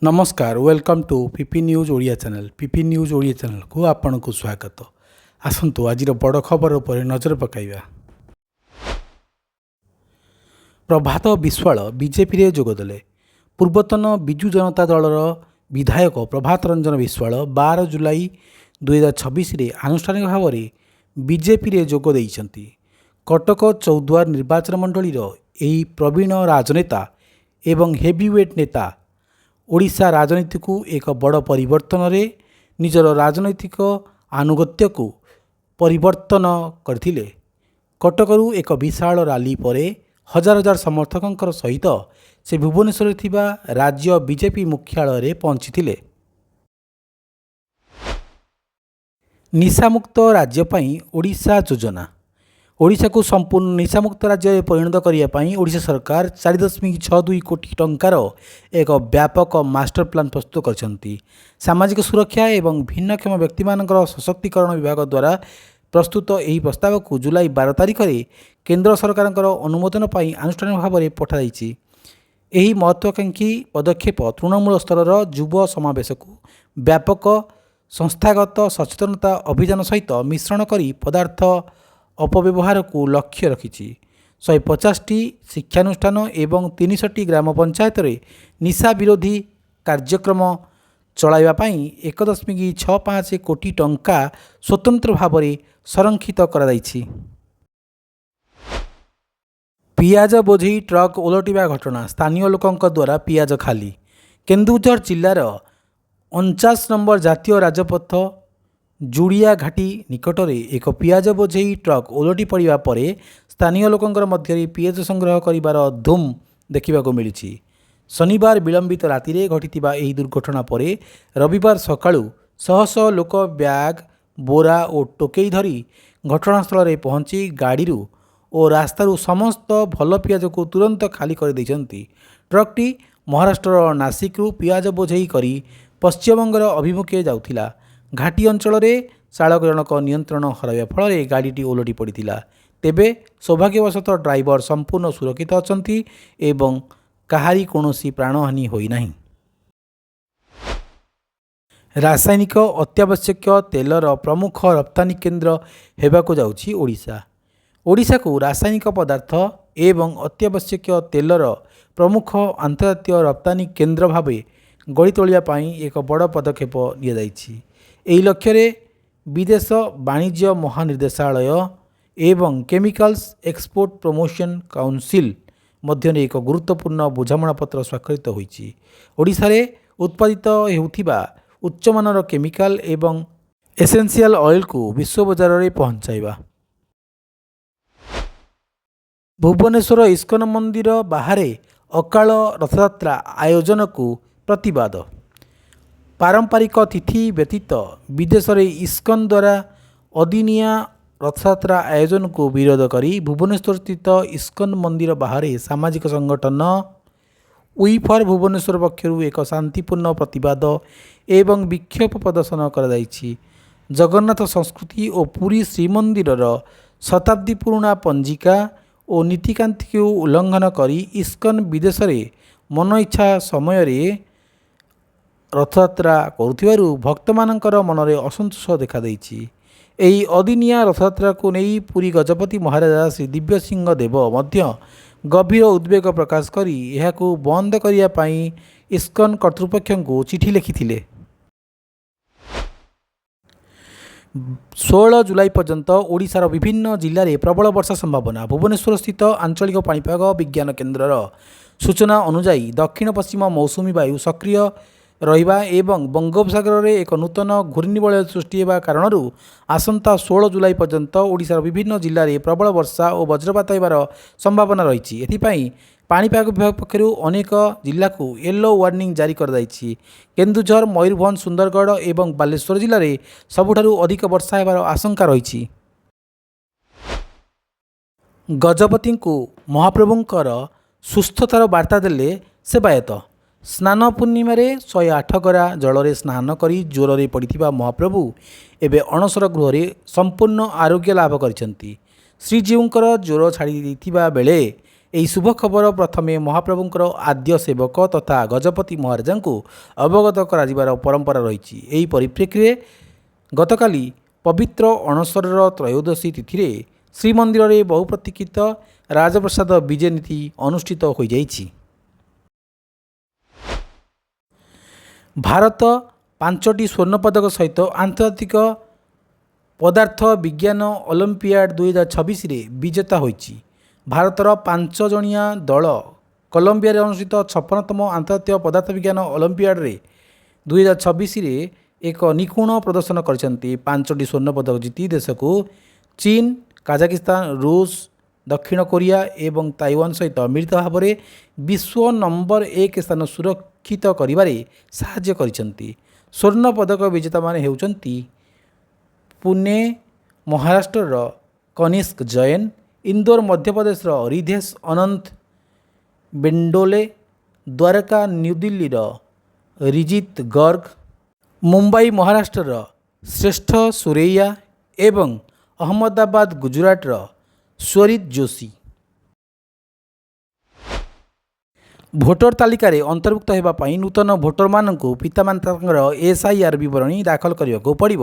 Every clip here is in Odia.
नमस्कार welcome to PP news Odia channel PP news Odia channel को आपण को स्वागत। आसंतु आज बड़ खबर उपर नजर पकाइबा। प्रभात विश्वाल बीजेपी रे जोगदेले। पूर्वतन विजु जनता दलर विधायक प्रभात रंजन विश्वाल 12 जुलाई 2026 रे आनुष्ठानिक भाव में बीजेपी रे जोग देइछंती। कटक चौद्वार निर्वाचन मंडलीर एही प्रवीण राजनेता एवं हेवीवेट नेता ओडिशा राजनीति को एक बड़ परिवर्तन रे निजर राजनैतिक आनुगत्य को परिवर्तन करथिले। कटकरू एक विशाल रैली पर हजार हजार समर्थकों सहित से भुवनेश्वर थिबा राज्य बीजेपी मुख्यालय पहुंची। निशामुक्त राज्य पई ओडिशा योजना। ओडिशा को संपूर्ण निशामुक्त राज्य में परिणत करने ओडिशा सरकार 4.62 कोटी टंकार एक व्यापक मास्टर प्लान प्रस्तुत करछंती। सामाजिक सुरक्षा एवं भिन्नक्षम व्यक्ति मानकर सशक्तिकरण विभाग द्वारा प्रस्तुत यह प्रस्ताव को जुलाई 12 तारिख में केंद्र सरकार अनुमोदन पर आनुष्ठानिक भाव में पठाई। यही महत्वाकांक्षी पदक्षेप तृणमूल स्तर युव समावेश को व्यापक संस्थागत सचेतनता अभियान सहित मिश्रण कर पदार्थ अपव्यवहार को लक्ष्य रखी। 150टी शिक्षानुष्ठान एवं 300टी ग्राम पंचायत रे निशा विरोधी कार्यक्रम चलाइबा पई 1.65 कोटी टंका स्वतंत्र भाव में संरक्षित करा जायछि। पियाज बोझी ट्रक ओलटिबा घटना। स्थानीय लोकों द्वारा पियाज खाली। केन्दुझर जिलार 49 नंबर जातीय राजपथ जुड़िया घाटी निकट में एक पियाज बोझेई ट्रक ओलटी पड़ा पर स्थानीय लोकों मध्य पियाज संग्रह करिबार धूम देखा मिली। शनिवार विलंबित राति घटिथिबा एही दुर्घटना पर रविवार सकाळु शह शह लोक बैग बोरा और टोकेई धरी घटनास्थल में पहुंची गाड़ी और रास्तारू समस्त भल पियाज को तुरंत खाली कर देइछंती। ट्रकटी महाराष्ट्र नासिकरू पियाज बोझेई करी पश्चिमबंगर अभिमुखे जाउथिला। घाटी अंचल में चालक जनक नियंत्रण हराइबा फल गाड़ी ओलटी पड़ा। तेबे सौभाग्यवशतः ड्राइवर संपूर्ण सुरक्षित अछंती एवं काहारी कोनोसी प्राणहानि होई नाही। रासायनिक अत्यावश्यक तेलर प्रमुख रप्तानी केन्द्र हेबाकु जाउछि ओडिशा। ओडिशा को रासायनिक पदार्थ एवं अत्यावश्यक तेलर प्रमुख अंतर्जातीय रप्तानी केन्द्र भावे गढ़ी तोलिया पई एक बड़ पदक्षेप लिया जाइछि। एही लक्ष्य रे विदेश वाणिज्य महानिर्देशालय एवं केमिकल्स एक्सपोर्ट प्रमोशन काउंसिल मध्य एक गुरुत्वपूर्ण बुझामणा पत्र स्वाक्षरित होईछि। ओडिशा रे उत्पादित हेउथिबा उच्चमानर केमिकल एवं एसेंशियल ऑयल को विश्व बाजार रे पहुंचाइबा। भुवनेश्वर इस्कन मंदिर बाहरे अकाल रथयात्रा आयोजन को प्रतिवाद। पारंपरिक तिथि व्यतीत विदेश में इस्कन द्वारा अदिनिया रथयात्रा आयोजन को विरोध करी भुवनेश्वर स्थित इस्कन मंदिर बाहर सामाजिक संगठन वी फॉर भुवनेश्वर पक्षर एक शांतिपूर्ण प्रतिवाद एवं विक्षोभ प्रदर्शन कर जगन्नाथ संस्कृति और पुरी श्रीमंदिर शताब्दी पुराणा पंजिका और नीतिकांति को उल्लंघन करी इस्कन विदेश में मन इच्छा समय रे रथयात्रा करुथिबारु भक्त मानकर मनरे असंतोष देखा देइछि। एही अदिनिया रथयात्रा को नहीं पुरी गजपति महाराजा श्री दिव्य सिंह देव मध्य गभीर उद्वेग प्रकाश करी एहाकु बंद करिया पई इस्कन कर्तृपक्ष को चिठी लिखिथिले। 16 जुलाई पर्यंत ओडिशार विभिन्न जिले में प्रबल वर्षा संभावना। भुवनेश्वर स्थित आंचलिक पाणीपाग विज्ञान केन्द्रर सूचना अनुसार दक्षिण पश्चिम मौसुमी वायु सक्रिय रहिबा एवं बंगोपसागर में एक नूतन घूर्णिबलय सृष्टि होगा कारण आसंता 16 जुलाई पर्यंत ओडिशार विभिन्न जिले में प्रबल वर्षा और वज्रपात होबार संभावना रही। एथिपाई पाणीपाग विभाग पक्षर अनेक जिला को येलो वार्निंग जारी कर दाइछि। केन्दुझर मयूरभंज सुंदरगढ़ एवं बालेश्वर जिले में सबुठारु अधिक वर्षा होबार आशंका रही। गजपति को महाप्रभुंकर सुस्थतार वार्ता देले सेवायत। स्नान पूर्णिमा 108 गरा जल स्नान करी ज्वर में पड़ता महाप्रभु एवं अणसर गृह संपूर्ण आरोग्य लाभ करिसेंती। श्रीजीउंकर ज्वर छाड़ी बेले ଏହି ଶୁଭ ଖବର ପ୍ରଥମେ ମହାପ୍ରଭୁଙ୍କର ଆଦ୍ୟ ସେବକ ତଥା ଗଜପତି ମହାରାଜାଙ୍କୁ ଅବଗତ କରାଯିବାର ପରମ୍ପରା ରହିଛି। ଏହି ପରିପ୍ରେକ୍ଷୀରେ ଗତକାଲି ପବିତ୍ର ଅଣସରର ତ୍ରୟୋଦଶୀ ତିଥିରେ ଶ୍ରୀମନ୍ଦିରରେ ବହୁ ପ୍ରତୀକ୍ଷିତ ରାଜପ୍ରସାଦ ବିଜେ ନୀତି ଅନୁଷ୍ଠିତ ହୋଇଯାଇଛି। ଭାରତ 5ଟି ସ୍ୱର୍ଣ୍ଣପଦକ ସହିତ ଆନ୍ତର୍ଜାତିକ ପଦାର୍ଥ ବିଜ୍ଞାନ ଅଲିମ୍ପିଆଡ଼ 2026ରେ ବିଜେତା ହୋଇଛି। ଭାରତର 5 ଜଣିଆ ଦଳ କଲମ୍ବିଆରେ ଅନୁଷ୍ଠିତ 56ତମ ଆନ୍ତର୍ଜାତୀୟ ପଦାର୍ଥ ବିଜ୍ଞାନ ଅଲିମ୍ପିଆଡ଼ରେ 2026ରେ ଏକ ନିଖୁଣ ପ୍ରଦର୍ଶନ କରିଛନ୍ତି। 5ଟି ସ୍ୱର୍ଣ୍ଣପଦକ ଜିତି ଦେଶକୁ ଚୀନ, କାଜାକିସ୍ତାନ, ରୁଷ, ଦକ୍ଷିଣ କୋରିଆ ଏବଂ ତାଇୱାନ ସହିତ ମିଳିତ ଭାବରେ ବିଶ୍ୱ ନମ୍ବର 1 ସ୍ଥାନ ସୁରକ୍ଷିତ କରିବାରେ ସାହାଯ୍ୟ କରିଛନ୍ତି। ସ୍ୱର୍ଣ୍ଣ ପଦକ ବିଜେତାମାନେ ହେଉଛନ୍ତି ପୁନେ ମହାରାଷ୍ଟ୍ରର କନିଷ୍କ ଜୈନ, ଇନ୍ଦୋର ମଧ୍ୟପ୍ରଦେଶର ରିଧେଶ ଅନନ୍ତ, ବେଣ୍ଡୋଲେ ଦ୍ୱାରକା ନ୍ୟୁଦିଲ୍ଲୀର ରିଜିତ ଗର୍ଗ, ମୁମ୍ବାଇ ମହାରାଷ୍ଟ୍ରର ଶ୍ରେଷ୍ଠ ସୁରୈୟା ଏବଂ ଅହମ୍ମଦାବାଦ ଗୁଜରାଟର ସ୍ୱରିତ ଯୋଶୀ। ଭୋଟର ତାଲିକାରେ ଅନ୍ତର୍ଭୁକ୍ତ ହେବା ପାଇଁ ନୂତନ ଭୋଟରମାନଙ୍କୁ ପିତାମାତାଙ୍କର SIR ବିବରଣୀ ଦାଖଲ କରିବାକୁ ପଡ଼ିବ।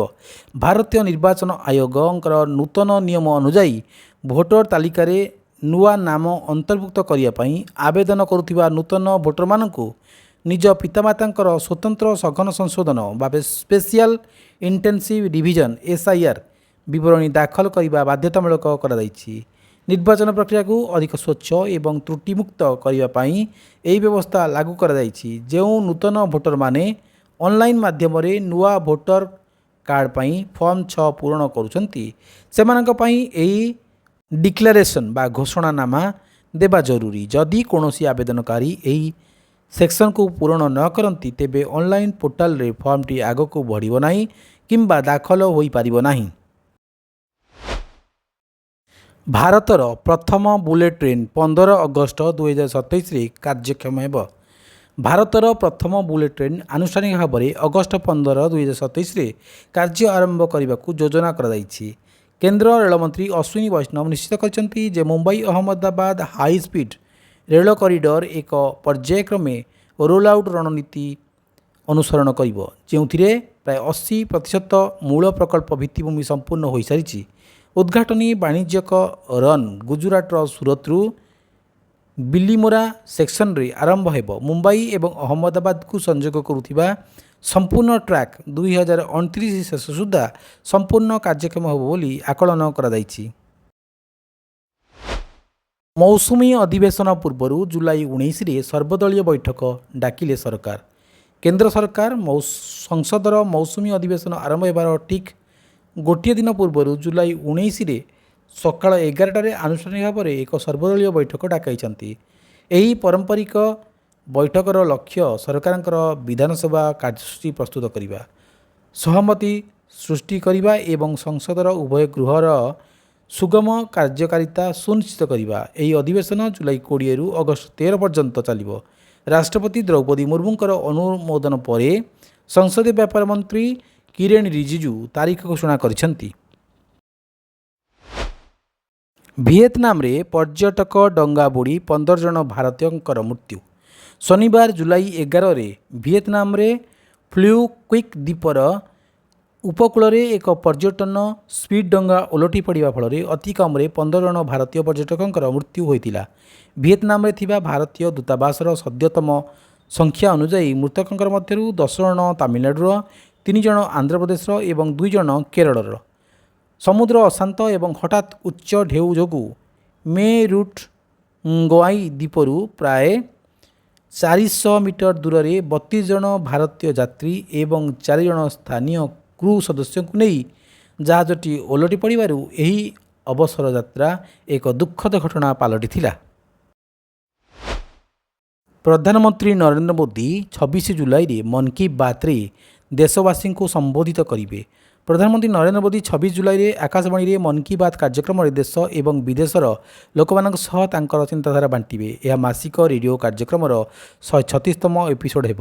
ଭାରତୀୟ ନିର୍ବାଚନ ଆୟୋଗଙ୍କର ନୂତନ ନିୟମ ଅନୁଯାୟୀ ଭୋଟର ତାଲିକାରେ ନୂଆ ନାମ ଅନ୍ତର୍ଭୁକ୍ତ କରିବା ପାଇଁ ଆବେଦନ କରୁଥିବା ନୂତନ ଭୋଟରମାନଙ୍କୁ ନିଜ ପିତାମାତାଙ୍କର ସ୍ୱତନ୍ତ୍ର ସଘନ ସଂଶୋଧନ ବା ସ୍ପେସିଆଲ ଇଣ୍ଟେନ୍ସିଭ୍ ରିଭିଜନ୍ SIR ବିବରଣୀ ଦାଖଲ କରିବା ବାଧ୍ୟତାମୂଳକ କରାଯାଇଛି। ନିର୍ବାଚନ ପ୍ରକ୍ରିୟାକୁ ଅଧିକ ସ୍ୱଚ୍ଛ ଏବଂ ତ୍ରୁଟିମୁକ୍ତ କରିବା ପାଇଁ ଏହି ବ୍ୟବସ୍ଥା ଲାଗୁ କରାଯାଇଛି। ଯେଉଁ ନୂତନ ଭୋଟରମାନେ ଅନଲାଇନ୍ ମାଧ୍ୟମରେ ନୂଆ ଭୋଟର କାର୍ଡ଼ ପାଇଁ ଫର୍ମ 6 ପୂରଣ କରୁଛନ୍ତି ସେମାନଙ୍କ ପାଇଁ ଏହି ଡିକ୍ଲାରେସନ୍ ବା ଘୋଷଣାନାମା ଦେବା ଜରୁରୀ। ଯଦି କୌଣସି ଆବେଦନକାରୀ ଏହି ସେକ୍ସନକୁ ପୂରଣ ନ କରନ୍ତି ତେବେ ଅନଲାଇନ୍ ପୋର୍ଟାଲରେ ଫର୍ମଟି ଆଗକୁ ବଢ଼ିବ ନାହିଁ କିମ୍ବା ଦାଖଲ ହୋଇପାରିବ ନାହିଁ। ଭାରତର ପ୍ରଥମ ବୁଲେଟ୍ ଟ୍ରେନ୍ 15 ଅଗଷ୍ଟ 2027ରେ କାର୍ଯ୍ୟକ୍ଷମ ହେବ। ଭାରତର ପ୍ରଥମ ବୁଲେଟ୍ ଟ୍ରେନ୍ ଆନୁଷ୍ଠାନିକ ଭାବରେ ଅଗଷ୍ଟ 15, 2027ରେ କାର୍ଯ୍ୟ ଆରମ୍ଭ କରିବାକୁ ଯୋଜନା କରାଯାଇଛି। କେନ୍ଦ୍ର ରେଳମନ୍ତ୍ରୀ ଅଶ୍ୱିନୀ ବୈଷ୍ଣବ ନିଶ୍ଚିତ କରିଛନ୍ତି ଯେ ମୁମ୍ବାଇ ଅହମ୍ମଦାବାଦ ହାଇସ୍ପିଡ୍ ରେଳ କରିଡର ଏକ ପର୍ଯ୍ୟାୟକ୍ରମେ ରୋଲ୍ଆଉଟ୍ ରଣନୀତି ଅନୁସରଣ କରିବ, ଯେଉଁଥିରେ ପ୍ରାୟ 80% ମୂଳ ପ୍ରକଳ୍ପ ଭିତ୍ତିଭୂମି ସମ୍ପୂର୍ଣ୍ଣ ହୋଇସାରିଛି। ଉଦ୍ଘାଟନୀ ବାଣିଜ୍ୟିକ ରନ୍ ଗୁଜରାଟର ସୁରତରୁ ବିଲିମୋରା ସେକ୍ସନରେ ଆରମ୍ଭ ହେବ। ମୁମ୍ବାଇ ଏବଂ ଅହମ୍ମଦାବାଦକୁ ସଂଯୋଗ କରୁଥିବା ସମ୍ପୂର୍ଣ୍ଣ ଟ୍ରାକ୍ 2029 ଶେଷ ସୁଦ୍ଧା ସମ୍ପୂର୍ଣ୍ଣ କାର୍ଯ୍ୟକ୍ଷମ ହେବ ବୋଲି ଆକଳନ କରାଯାଇଛି। ମୌସୁମୀ ଅଧିବେଶନ ପୂର୍ବରୁ ଜୁଲାଇ 19ରେ ସର୍ବଦଳୀୟ ବୈଠକ ଡାକିଲେ ସରକାର। କେନ୍ଦ୍ର ସରକାର ସଂସଦର ମୌସୁମୀ ଅଧିବେଶନ ଆରମ୍ଭ ହେବାର ଠିକ୍ ଗୋଟିଏ ଦିନ ପୂର୍ବରୁ ଜୁଲାଇ 19ରେ ସକାଳ 11ଟାରେ ଆନୁଷ୍ଠାନିକ ଭାବରେ ଏକ ସର୍ବଦଳୀୟ ବୈଠକ ଡକାଇଛନ୍ତି। ଏହି ପାରମ୍ପରିକ ବୈଠକର ଲକ୍ଷ୍ୟ ସରକାରଙ୍କର ବିଧାନସଭା କାର୍ଯ୍ୟସୂଚୀ ପ୍ରସ୍ତୁତ କରିବା, ସହମତି ସୃଷ୍ଟି କରିବା ଏବଂ ସଂସଦର ଉଭୟ ଗୃହର ସୁଗମ କାର୍ଯ୍ୟକାରିତା ସୁନିଶ୍ଚିତ କରିବା। ଏହି ଅଧିବେଶନ ଜୁଲାଇ 20ରୁ ଅଗଷ୍ଟ 13 ପର୍ଯ୍ୟନ୍ତ ଚାଲିବ। ରାଷ୍ଟ୍ରପତି ଦ୍ରୌପଦୀ ମୁର୍ମୁଙ୍କର ଅନୁମୋଦନ ପରେ ସଂସଦୀୟ ବ୍ୟାପାର ମନ୍ତ୍ରୀ କିରେଣ ରିଜିଜୁ ତାରିଖ ଘୋଷଣା କରିଛନ୍ତି। ଭିଏତନାମରେ ପର୍ଯ୍ୟଟକ ଡଙ୍ଗା ବୁଡ଼ି 15 ଜଣ ଭାରତୀୟଙ୍କର ମୃତ୍ୟୁ। ଶନିବାର ଜୁଲାଇ 11ରେ ଭିଏତନାମରେ ଫ୍ଲୁ କ୍ୱିକ୍ ଦ୍ୱୀପର ଉପକୂଳରେ ଏକ ପର୍ଯ୍ୟଟନ ସ୍ପିଡ୍ ଡଙ୍ଗା ଓଲଟି ପଡ଼ିବା ଫଳରେ ଅତି କମ୍ରେ 15 ଜଣ ଭାରତୀୟ ପର୍ଯ୍ୟଟକଙ୍କର ମୃତ୍ୟୁ ହୋଇଥିଲା। ଭିଏତନାମରେ ଥିବା ଭାରତୀୟ ଦୂତାବାସର ସଦ୍ୟତମ ସଂଖ୍ୟା ଅନୁଯାୟୀ ମୃତକଙ୍କ ମଧ୍ୟରୁ 10 ଜଣ ତାମିଲନାଡୁର, 3 ଜଣ ଆନ୍ଧ୍ରପ୍ରଦେଶର ଏବଂ 2 ଜଣ କେରଳର। ସମୁଦ୍ର ଅଶାନ୍ତ ଏବଂ ହଠାତ୍ ଉଚ୍ଚ ଢେଉ ଯୋଗୁଁ ମେ ରୁଟ୍ ଙ୍ଗୱାଇ ଦ୍ୱୀପରୁ ପ୍ରାୟ 400 ମିଟର ଦୂରରେ 32 ଜଣ ଭାରତୀୟ ଯାତ୍ରୀ ଏବଂ 4 ଜଣ ସ୍ଥାନୀୟ କ୍ରୁ ସଦସ୍ୟଙ୍କୁ ନେଇ ଜାହାଜଟି ଓଲଟି ପଡ଼ିବାରୁ ଏହି ଅବସର ଯାତ୍ରା ଏକ ଦୁଃଖଦ ଘଟଣା ପାଲଟିଥିଲା। ପ୍ରଧାନମନ୍ତ୍ରୀ ନରେନ୍ଦ୍ର ମୋଦି 26 ଜୁଲାଇରେ ମନ୍ କି ବାତ୍ରେ ଦେଶବାସୀଙ୍କୁ ସମ୍ବୋଧିତ କରିବେ। ପ୍ରଧାନମନ୍ତ୍ରୀ ନରେନ୍ଦ୍ର ମୋଦି 26 ଜୁଲାଇରେ ଆକାଶବାଣୀରେ ମନ୍ କି ବାତ୍ କାର୍ଯ୍ୟକ୍ରମରେ ଦେଶ ଏବଂ ବିଦେଶର ଲୋକମାନଙ୍କ ସହ ତାଙ୍କର ଚିନ୍ତାଧାରା ବାଣ୍ଟିବେ। ଏହା ମାସିକ ରେଡ଼ିଓ କାର୍ଯ୍ୟକ୍ରମର 136ତମ ଏପିସୋଡ଼ ହେବ।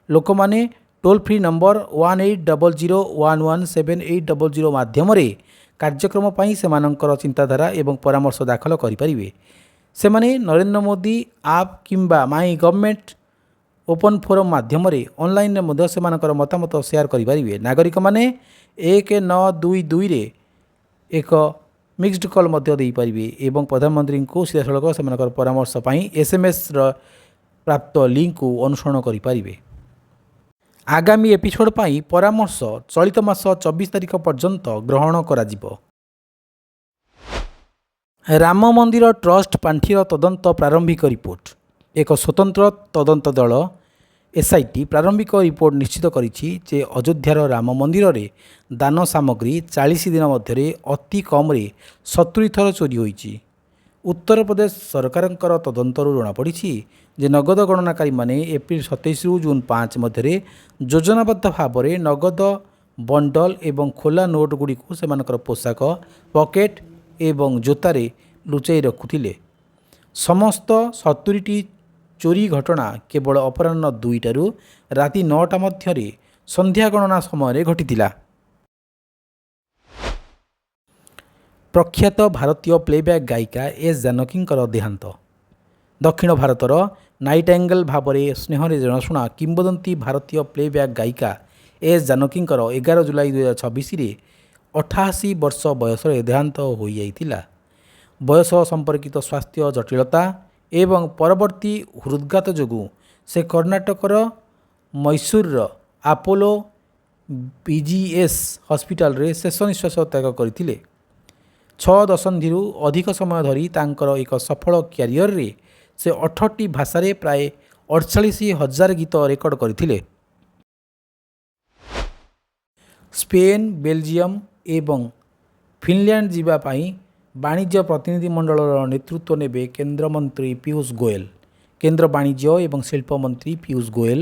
ଲୋକମାନେ ଟୋଲ୍ ଫ୍ରି ନମ୍ବର 1800117800 ମାଧ୍ୟମରେ କାର୍ଯ୍ୟକ୍ରମ ପାଇଁ ସେମାନଙ୍କର ଚିନ୍ତାଧାରା ଏବଂ ପରାମର୍ଶ ଦାଖଲ କରିପାରିବେ। ସେମାନେ ନରେନ୍ଦ୍ର ମୋଦି ଆପ୍ କିମ୍ବା ମାଇ ଗଭର୍ଣ୍ଣମେଣ୍ଟ ଓପନ୍ ଫୋରମ୍ ମାଧ୍ୟମରେ ଅନଲାଇନ୍ରେ ମଧ୍ୟ ସେମାନଙ୍କର ମତାମତ ସେୟାର କରିପାରିବେ। ନାଗରିକମାନେ 1922ରେ ଏକ ମିକ୍ସଡ କଲ୍ ମଧ୍ୟ ଦେଇପାରିବେ ଏବଂ ପ୍ରଧାନମନ୍ତ୍ରୀଙ୍କୁ ସିଧାସଳଖ ସେମାନଙ୍କର ପରାମର୍ଶ ପାଇଁ SMSର ପ୍ରାପ୍ତ ଲିଙ୍କକୁ ଅନୁସରଣ କରିପାରିବେ। ଆଗାମୀ ଏପିସୋଡ଼ ପାଇଁ ପରାମର୍ଶ ଚଳିତ ମାସ 24 ତାରିଖ ପର୍ଯ୍ୟନ୍ତ ଗ୍ରହଣ କରାଯିବ। ରାମ ମନ୍ଦିର ଟ୍ରଷ୍ଟ ପାଣ୍ଠିର ତଦନ୍ତ ପ୍ରାରମ୍ଭିକ ରିପୋର୍ଟ। ଏକ ସ୍ୱତନ୍ତ୍ର ତଦନ୍ତ ଦଳ SIT ପ୍ରାରମ୍ଭିକ ରିପୋର୍ଟ ନିଶ୍ଚିତ କରିଛି ଯେ ଅଯୋଧ୍ୟାର ରାମ ମନ୍ଦିରରେ ଦାନ ସାମଗ୍ରୀ 40 ଦିନ ମଧ୍ୟରେ ଅତି କମ୍ରେ 70 ଥର ଚୋରି ହୋଇଛି। ଉତ୍ତରପ୍ରଦେଶ ସରକାରଙ୍କର ତଦନ୍ତରୁ ଜଣାପଡ଼ିଛି ଯେ ନଗଦ ଗଣନାକାରୀମାନେ ଏପ୍ରିଲ 27ରୁ ଜୁନ୍ 5 ମଧ୍ୟରେ ଯୋଜନାବଦ୍ଧ ଭାବରେ ନଗଦ ବଣ୍ଡଲ ଏବଂ ଖୋଲା ନୋଟଗୁଡ଼ିକୁ ସେମାନଙ୍କର ପୋଷାକ, ପକେଟ୍ ଏବଂ ଜୋତାରେ ଲୁଚାଇ ରଖୁଥିଲେ। ସମସ୍ତ 70ଟି ଚୋରି ଘଟଣା କେବଳ ଅପରାହ୍ନ 2ଟାରୁ ରାତି 9ଟା ମଧ୍ୟରେ ସନ୍ଧ୍ୟା ଗଣନା ସମୟରେ ଘଟିଥିଲା। ପ୍ରଖ୍ୟାତ ଭାରତୀୟ ପ୍ଲେବ୍ୟାକ୍ ଗାୟିକା ଏସ୍ ଜାନକୀଙ୍କର ଦେହାନ୍ତ। ଦକ୍ଷିଣ ଭାରତର ନାଇଟାଙ୍ଗେଲ୍ ଭାବରେ ସ୍ନେହରେ ଜଣାଶୁଣା କିମ୍ବଦନ୍ତୀ ଭାରତୀୟ ପ୍ଲେବ୍ୟାକ୍ ଗାୟିକା ଏସ୍ ଜାନକୀଙ୍କର 11 ଜୁଲାଇ 2026ରେ 88 ବର୍ଷ ବୟସରେ ଦେହାନ୍ତ ହୋଇଯାଇଥିଲା। ବୟସ ସମ୍ପର୍କିତ ସ୍ୱାସ୍ଥ୍ୟ ଜଟିଳତା ଏବଂ ପରବର୍ତ୍ତୀ ହୃଦ୍ଘାତ ଯୋଗୁଁ ସେ କର୍ଣ୍ଣାଟକର ମୈସୁରର ଆପୋଲୋ BGS ହସ୍ପିଟାଲରେ ଶେଷ ନିଶ୍ୱାସ ତ୍ୟାଗ କରିଥିଲେ। 6 ଦଶନ୍ଧିରୁ ଅଧିକ ସମୟ ଧରି ତାଙ୍କର ଏକ ସଫଳ କ୍ୟାରିୟରରେ ସେ 18ଟି ଭାଷାରେ ପ୍ରାୟ 48,000 ଗୀତ ରେକର୍ଡ କରିଥିଲେ। ସ୍ପେନ୍, ବେଲଜିୟମ୍ ଏବଂ ଫିନଲ୍ୟାଣ୍ଡ ଯିବା ପାଇଁ ବାଣିଜ୍ୟ ପ୍ରତିନିଧି ମଣ୍ଡଳର ନେତୃତ୍ୱ ନେବେ କେନ୍ଦ୍ରମନ୍ତ୍ରୀ ପୀୟୂଷ ଗୋୟଲ। କେନ୍ଦ୍ର ବାଣିଜ୍ୟ ଏବଂ ଶିଳ୍ପ ମନ୍ତ୍ରୀ ପୀୟୂଷ ଗୋୟଲ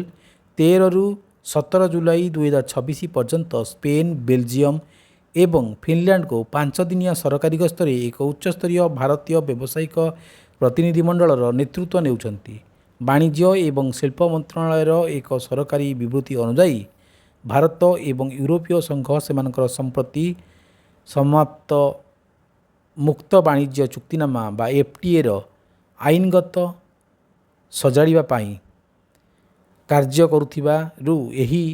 13ରୁ 17 ଜୁଲାଇ 2026 ପର୍ଯ୍ୟନ୍ତ ସ୍ପେନ୍, ବେଲଜିୟମ୍ ଏବଂ ଫିନଲ୍ୟାଣ୍ଡକୁ 5 ଦିନିଆ ସରକାରୀ ଗସ୍ତରେ ଏକ ଉଚ୍ଚସ୍ତରୀୟ ଭାରତୀୟ ବ୍ୟବସାୟିକ ପ୍ରତିନିଧି ମଣ୍ଡଳର ନେତୃତ୍ୱ ନେଉଛନ୍ତି। ବାଣିଜ୍ୟ ଏବଂ ଶିଳ୍ପ ମନ୍ତ୍ରଣାଳୟର ଏକ ସରକାରୀ ବିବୃତ୍ତି ଅନୁଯାୟୀ ଭାରତ ଏବଂ ୟୁରୋପୀୟ ସଂଘ ସେମାନଙ୍କର ସମ୍ପ୍ରତି ସମାପ୍ତ ମୁକ୍ତ ବାଣିଜ୍ୟ ଚୁକ୍ତିନାମା ବା FTAର ଆଇନଗତ ସଜାଡ଼ିବା ପାଇଁ କାର୍ଯ୍ୟ କରୁଥିବାରୁ ଏହି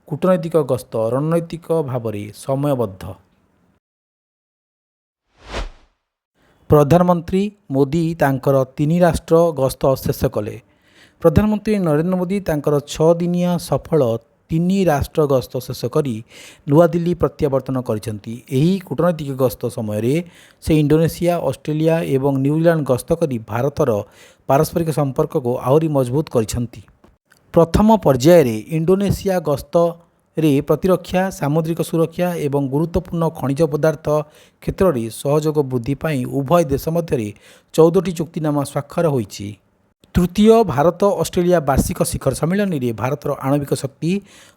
କୂଟନୈତିକ ଗସ୍ତ ରଣନୈତିକ ଭାବରେ ସମୟବଦ୍ଧ। ପ୍ରଧାନମନ୍ତ୍ରୀ ମୋଦି ତାଙ୍କର 3 ରାଷ୍ଟ୍ର ଗସ୍ତ ଶେଷ କଲେ। ପ୍ରଧାନମନ୍ତ୍ରୀ ନରେନ୍ଦ୍ର ମୋଦି ତାଙ୍କର 6 ଦିନିଆ ସଫଳ 3 ରାଷ୍ଟ୍ର ଗସ୍ତ ଶେଷ କରି ନୂଆଦିଲ୍ଲୀ ପ୍ରତ୍ୟାବର୍ତ୍ତନ କରିଛନ୍ତି। ଏହି କୂଟନୈତିକ ଗସ୍ତ ସମୟରେ ସେ ଇଣ୍ଡୋନେସିଆ, ଅଷ୍ଟ୍ରେଲିଆ ଏବଂ ନ୍ୟୁଜିଲାଣ୍ଡ ଗସ୍ତ କରି ଭାରତର ପାରସ୍ପରିକ ସମ୍ପର୍କକୁ ଆହୁରି ମଜବୁତ କରିଛନ୍ତି। ପ୍ରଥମ ପର୍ଯ୍ୟାୟରେ ଇଣ୍ଡୋନେସିଆ ଗସ୍ତରେ ପ୍ରତିରକ୍ଷା, ସାମୁଦ୍ରିକ ସୁରକ୍ଷା ଏବଂ ଗୁରୁତ୍ୱପୂର୍ଣ୍ଣ ଖଣିଜ ପଦାର୍ଥ କ୍ଷେତ୍ରରେ ସହଯୋଗ ବୃଦ୍ଧି ପାଇଁ ଉଭୟ ଦେଶ ମଧ୍ୟରେ 14ଟି ଚୁକ୍ତିନାମା ସ୍ୱାକ୍ଷର ହୋଇଛି। ତୃତୀୟ ଭାରତ ଅଷ୍ଟ୍ରେଲିଆ ବାର୍ଷିକ ଶିଖର ସମ୍ମିଳନୀରେ ଭାରତର ଆଣବିକ ଶକ୍ତି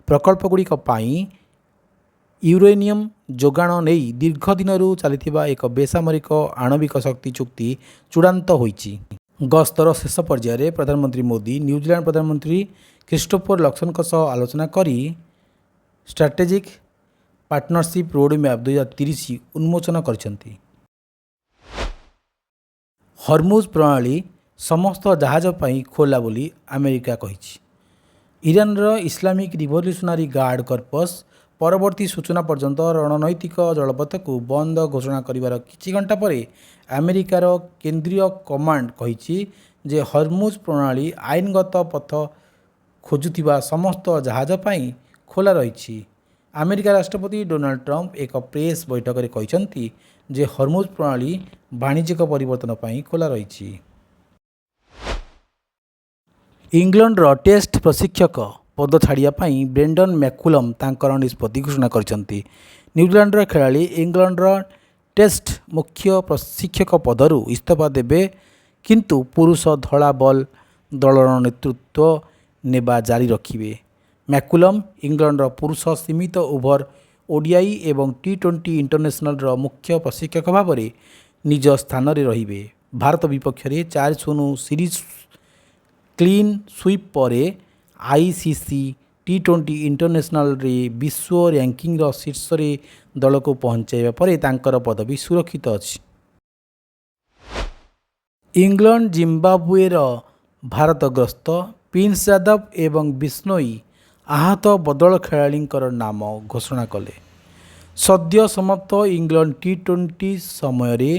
ପ୍ରକଳ୍ପଗୁଡ଼ିକ ପାଇଁ ୟୁରେନିୟମ୍ ଯୋଗାଣ ନେଇ ଦୀର୍ଘ ଦିନରୁ ଚାଲିଥିବା ଏକ ବେସାମରିକ ଆଣବିକ ଶକ୍ତି ଚୁକ୍ତି ଚୂଡ଼ାନ୍ତ ହୋଇଛି। ଗସ୍ତର ଶେଷ ପର୍ଯ୍ୟାୟରେ ପ୍ରଧାନମନ୍ତ୍ରୀ ମୋଦି ନ୍ୟୁଜିଲାଣ୍ଡ ପ୍ରଧାନମନ୍ତ୍ରୀ କ୍ରିଷ୍ଟୋଫର ଲକ୍ସନଙ୍କ ସହ ଆଲୋଚନା କରି ଷ୍ଟ୍ରାଟେଜିକ୍ ପାର୍ଟନରସିପ୍ ରୋଡମ୍ୟାପ୍ 2030 ଉନ୍ମୋଚନ କରିଛନ୍ତି। ହର୍ମୁଜ ପ୍ରଣାଳୀ ସମସ୍ତ ଜାହାଜ ପାଇଁ ଖୋଲା ବୋଲି ଆମେରିକା କହିଛି। ଇରାନର ଇସଲାମିକ୍ ରିଭଲ୍ୟୁସନାରୀ ଗାର୍ଡ କର୍ପସ୍ ପରବର୍ତ୍ତୀ ସୂଚନା ପର୍ଯ୍ୟନ୍ତ ରଣନୈତିକ ଜଳପଥକୁ ବନ୍ଦ ଘୋଷଣା କରିବାର କିଛି ଘଣ୍ଟା ପରେ ଆମେରିକାର କେନ୍ଦ୍ରୀୟ କମାଣ୍ଡ କହିଛି ଯେ ହର୍ମୁଜ ପ୍ରଣାଳୀ ଆଇନଗତ ପଥ ଖୋଜୁଥିବା ସମସ୍ତ ଜାହାଜ ପାଇଁ ଖୋଲା ରହିଛି। ଆମେରିକା ରାଷ୍ଟ୍ରପତି ଡୋନାଲ୍ଡ ଟ୍ରମ୍ପ ଏକ ପ୍ରେସ୍ ବୈଠକରେ କହିଛନ୍ତି ଯେ ହର୍ମୁଜ ପ୍ରଣାଳୀ ବାଣିଜ୍ୟିକ ପରିବର୍ତ୍ତନ ପାଇଁ ଖୋଲା ରହିଛି। ଇଂଲଣ୍ଡର ଟେଷ୍ଟ ପ୍ରଶିକ୍ଷକ ପଦ ଛାଡ଼ିବା ପାଇଁ ବ୍ରେଣ୍ଡନ୍ ମ୍ୟାକୁଲମ୍ ତାଙ୍କର ନିଷ୍ପତ୍ତି ଘୋଷଣା କରିଛନ୍ତି। ନ୍ୟୁଜିଲାଣ୍ଡର ଖେଳାଳି ଇଂଲଣ୍ଡର ଟେଷ୍ଟ ମୁଖ୍ୟ ପ୍ରଶିକ୍ଷକ ପଦରୁ ଇସ୍ତଫା ଦେବେ କିନ୍ତୁ ପୁରୁଷ ଧଳା ବଲ୍ ଦଳର ନେତୃତ୍ୱ ନେବା ଜାରି ରଖିବେ। ମ୍ୟାକୁଲମ୍ ଇଂଲଣ୍ଡର ପୁରୁଷ ସୀମିତ ଓଭର ODI ଏବଂ T20 ଇଣ୍ଟରନ୍ୟାସନାଲର ମୁଖ୍ୟ ପ୍ରଶିକ୍ଷକ ଭାବରେ ନିଜ ସ୍ଥାନରେ ରହିବେ। ଭାରତ ବିପକ୍ଷରେ 4-0 ସିରିଜ୍ କ୍ଲିନ୍ ସୁଇପ୍ ପରେ ICC T20 ଇଣ୍ଟରନ୍ୟାସନାଲରେ ବିଶ୍ୱ ର୍ୟାଙ୍କିଙ୍ଗର ଶୀର୍ଷରେ ଦଳକୁ ପହଞ୍ଚାଇବା ପରେ ତାଙ୍କର ପଦବୀ ସୁରକ୍ଷିତ ଅଛି। ଇଂଲଣ୍ଡ ଜିମ୍ବାବୁଏର ଭାରତ ଗସ୍ତ, ପ୍ରିନ୍ସ ଯାଦବ ଏବଂ ବିଷ୍ଣୋଇ ଆହତ ବଦଳ ଖେଳାଳିଙ୍କର ନାମ ଘୋଷଣା କଲେ। ସଦ୍ୟ ସମାପ୍ତ ଇଂଲଣ୍ଡ ଟି-20 ସମୟରେ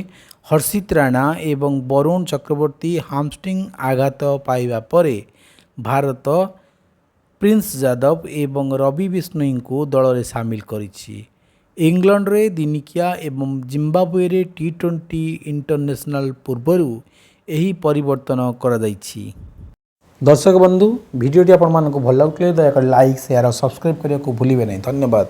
ହର୍ଷିତ ରାଣା ଏବଂ ବରୁଣ ଚକ୍ରବର୍ତ୍ତୀ ହାମଷ୍ଟ୍ରିଂ ଆଘାତ ପାଇବା ପରେ ଭାରତ ପ୍ରିନ୍ସ ଯାଦବ ଏବଂ ରବି ବିଷ୍ଣୋଇଙ୍କୁ ଦଳରେ ସାମିଲ କରିଛି। ଇଂଲଣ୍ଡରେ ଦିନିକିଆ ଏବଂ ଜିମ୍ବାବୁଏରେ ଟି-20 ଇଣ୍ଟରନ୍ୟାସନାଲ ପୂର୍ବରୁ ଏହି ପରିବର୍ତ୍ତନ କରାଯାଇଛି। ଦର୍ଶକ ବନ୍ଧୁ, ଭିଡ଼ିଓଟି ଆପଣମାନଙ୍କୁ ଭଲ ଲାଗୁଥିଲେ ଦୟାକରି ଲାଇକ୍, ସେୟାର ଓ ସବସ୍କ୍ରାଇବ୍ କରିବାକୁ ଭୁଲିବେ ନାହିଁ। ଧନ୍ୟବାଦ।